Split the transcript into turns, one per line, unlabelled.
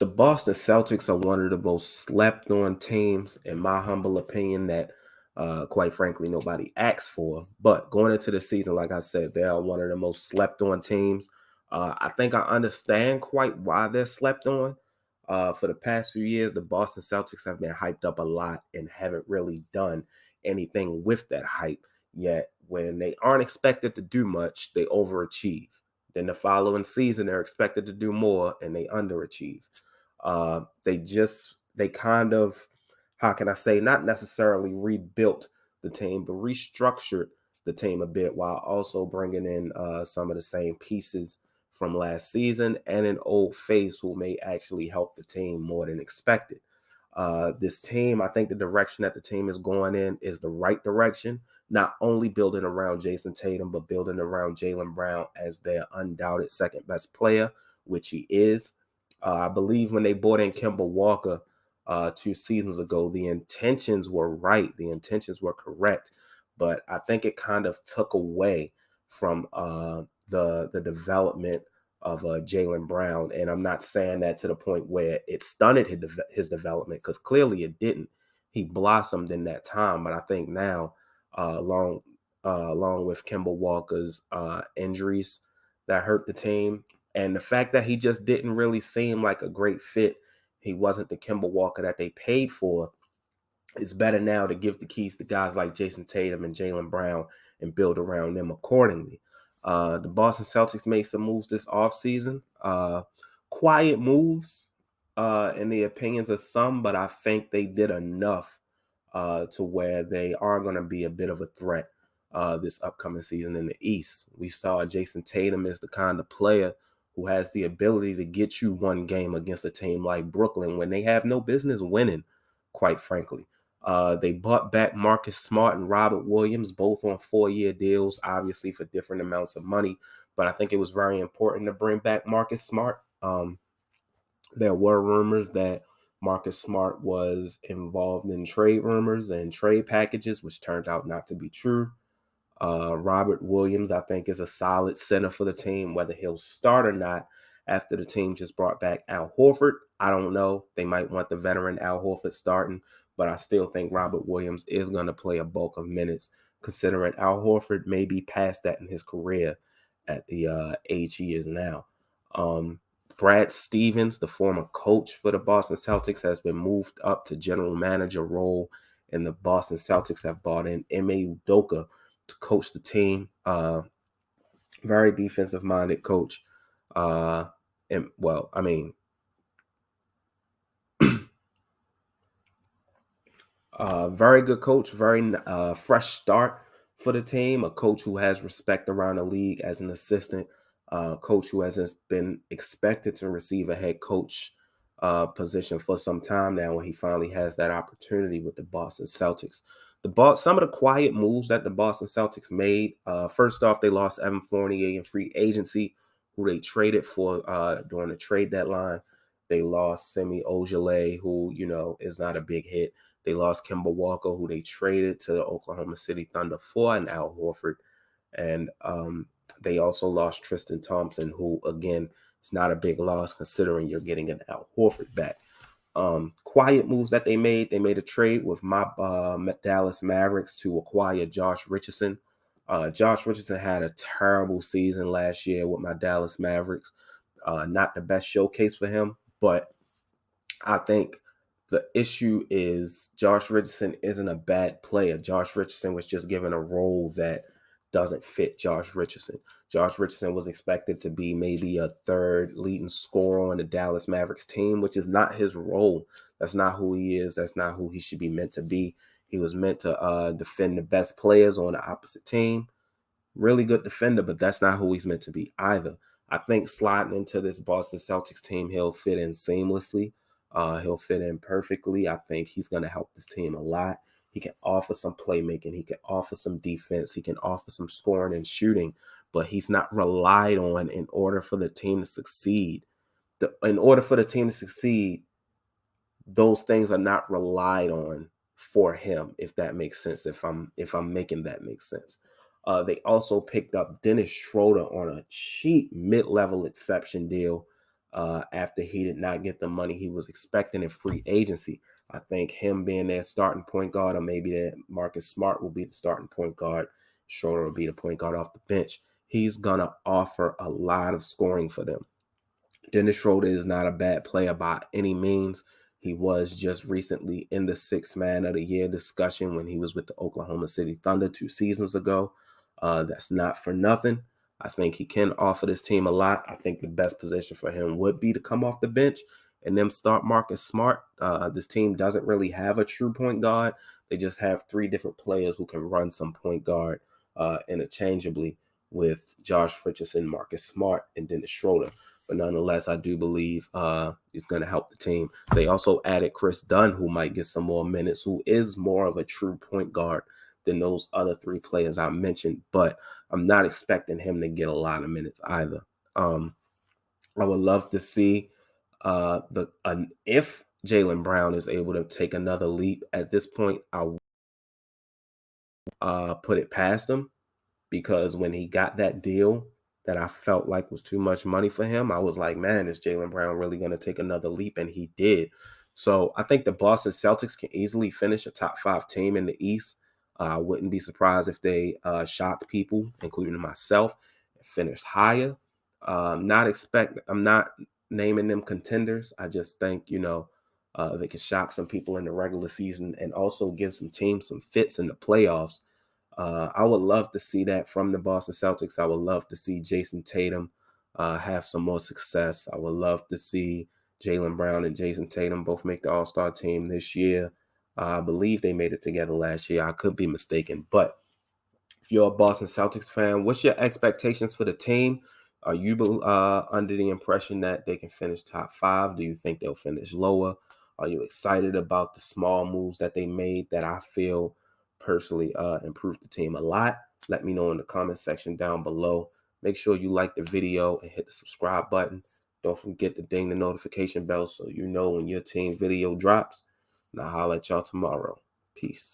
The Boston Celtics are one of the most slept on teams, in my humble opinion, that quite frankly nobody asks for. But going into the season, like I said, they are one of the most slept on teams. I think I understand quite why they're slept on. For the past few years, the Boston Celtics have been hyped up a lot and haven't really done anything with that hype. Yet, when they aren't expected to do much, they overachieve. Then the following season, they're expected to do more and they underachieve. They kind of, how can I say, not necessarily rebuilt the team, but restructured the team a bit while also bringing in some of the same pieces from last season and an old face who may actually help the team more than expected. This team, I think the direction that the team is going in is the right direction, not only building around Jason Tatum, but building around Jaylen Brown as their undoubted second best player, which he is. I believe when they brought in Kemba Walker 2 seasons ago, the intentions were right. The intentions were correct. But I think it kind of took away from the development of Jaylen Brown. And I'm not saying that to the point where it stunted his development, because clearly it didn't. He blossomed in that time. But I think now, along with Kemba Walker's injuries that hurt the team, and the fact that he just didn't really seem like a great fit, he wasn't the Kemba Walker that they paid for. It's better now to give the keys to guys like Jason Tatum and Jaylen Brown and build around them accordingly. The Boston Celtics made some moves this offseason. Quiet moves, in the opinions of some, but I think they did enough to where they are going to be a bit of a threat this upcoming season in the East. We saw Jason Tatum is the kind of player who has the ability to get you one game against a team like Brooklyn when they have no business winning, quite frankly. They bought back Marcus Smart and Robert Williams, both on 4-year deals, obviously for different amounts of money. But I think it was very important to bring back Marcus Smart. There were rumors that Marcus Smart was involved in trade rumors and trade packages, which turned out not to be true. Robert Williams, I think, is a solid center for the team. Whether he'll start or not after the team just brought back Al Horford, I don't know. They might want the veteran Al Horford starting, but I still think Robert Williams is going to play a bulk of minutes, considering Al Horford may be past that in his career at the age he is now. Brad Stevens, the former coach for the Boston Celtics, has been moved up to general manager role, and the Boston Celtics have brought in Ime Udoka to coach the team. Very defensive-minded coach. And well, I mean, very good coach, very fresh start for the team. A coach who has respect around the league as an assistant. Coach who has been expected to receive a head coach position for some time now, when he finally has that opportunity with the Boston Celtics. Some of the quiet moves that the Boston Celtics made. First off, they lost Evan Fournier in free agency, who they traded for during the trade deadline. They lost Semi Ojeleye, who is not a big hit. They lost Kemba Walker, who they traded to the Oklahoma City Thunder for, and Al Horford. And they also lost Tristan Thompson, who, again, is not a big loss considering you're getting an Al Horford back. Quiet moves that they made. They made a trade with my Dallas Mavericks to acquire Josh Richardson. Josh Richardson had a terrible season last year with my Dallas Mavericks. Not the best showcase for him, but I think the issue is Josh Richardson isn't a bad player. Josh Richardson was just given a role that doesn't fit Josh Richardson. Josh Richardson was expected to be maybe a third leading scorer on the Dallas Mavericks team, which is not his role. That's not who he is. That's not who he should be meant to be. He was meant to defend the best players on the opposite team. Really good defender, but that's not who he's meant to be either. I think sliding into this Boston Celtics team, he'll fit in seamlessly. He'll fit in perfectly. I think he's going to help this team a lot. He can offer some playmaking. He can offer some defense. He can offer some scoring and shooting, but he's not relied on in order for the team to succeed. In order for the team to succeed, those things are not relied on for him, if that makes sense, if I'm making that make sense. They also picked up Dennis Schroeder on a cheap mid-level exception deal. after he did not get the money he was expecting in free agency. I think him being their starting point guard, or maybe that Marcus Smart will be the starting point guard, Schroeder will be the point guard off the bench. He's going to offer a lot of scoring for them. Dennis Schroeder is not a bad player by any means. He was just recently in the Sixth Man of the Year discussion when he was with the Oklahoma City Thunder 2 seasons ago. That's not for nothing. I think he can offer this team a lot. I think the best position for him would be to come off the bench and then start Marcus Smart. This team doesn't really have a true point guard. They just have three different players who can run some point guard interchangeably with Josh Richardson, Marcus Smart, and Dennis Schroeder. But nonetheless, I do believe he's going to help the team. They also added Chris Dunn, who might get some more minutes, who is more of a true point guard than those other three players I mentioned. But I'm not expecting him to get a lot of minutes either. I would love to see if Jaylen Brown is able to take another leap at this point. I'll put it past him, because when he got that deal that I felt like was too much money for him, I was like, man, is Jaylen Brown really going to take another leap? And he did. So I think the Boston Celtics can easily finish a top 5 team in the East. I wouldn't be surprised if they shocked people, including myself, and finished higher. I'm not naming them contenders. I just think, they can shock some people in the regular season and also give some teams some fits in the playoffs. I would love to see that from the Boston Celtics. I would love to see Jason Tatum have some more success. I would love to see Jaylen Brown and Jason Tatum both make the All-Star team this year. I believe they made it together last year. I could be mistaken. But if you're a Boston Celtics fan, what's your expectations for the team? Are you under the impression that they can finish top 5? Do you think they'll finish lower? Are you excited about the small moves that they made that I feel personally improved the team a lot? Let me know in the comment section down below. Make sure you like the video and hit the subscribe button. Don't forget to ding the notification bell so you know when your team video drops. And I'll holler at y'all tomorrow. Peace.